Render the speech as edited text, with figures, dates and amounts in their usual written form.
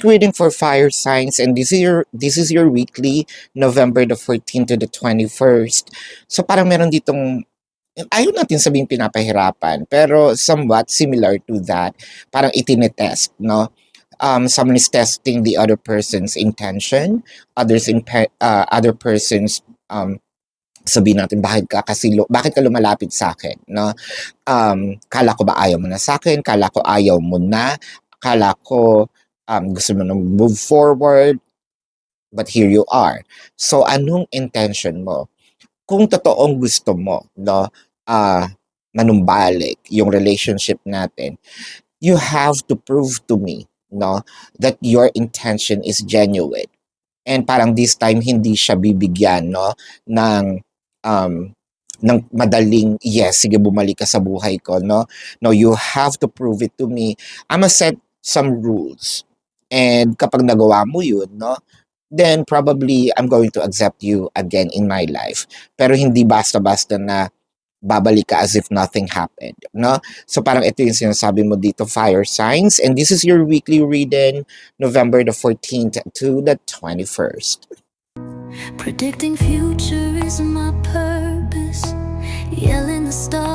Reading for fire signs, and this is your weekly, November the 14th to the 21st. So parang meron ditong, ayaw natin sabihin pinapahirapan, pero somewhat similar to that. Parang itinetest, no? Someone is testing the other person's intention, other person's, sabihin natin, bakit ka lumalapit sa akin, no? Kala ko ba ayaw mo na sa akin? Kala ko ayaw mo na? Kala ko gusto mo na move forward? But here you are. So anong intention mo? Kung totoong gusto mo, no, manumbalik yung relationship natin, you have to prove to me, no, that your intention is genuine. And parang this time hindi siya bibigyan, no, ng um ng madaling yes, sige bumalik ka sa buhay ko, no. No, you have to prove it to me. I'ma set some rules. And kapag nagawa mo yun, no, then probably I'm going to accept you again in my life. Pero hindi basta-basta na babalik ka as if nothing happened, no? So parang ito yung sinasabi mo dito, fire signs. And this is your weekly reading, November the 14th to the 21st. Predicting future is my purpose. Yelling the stars.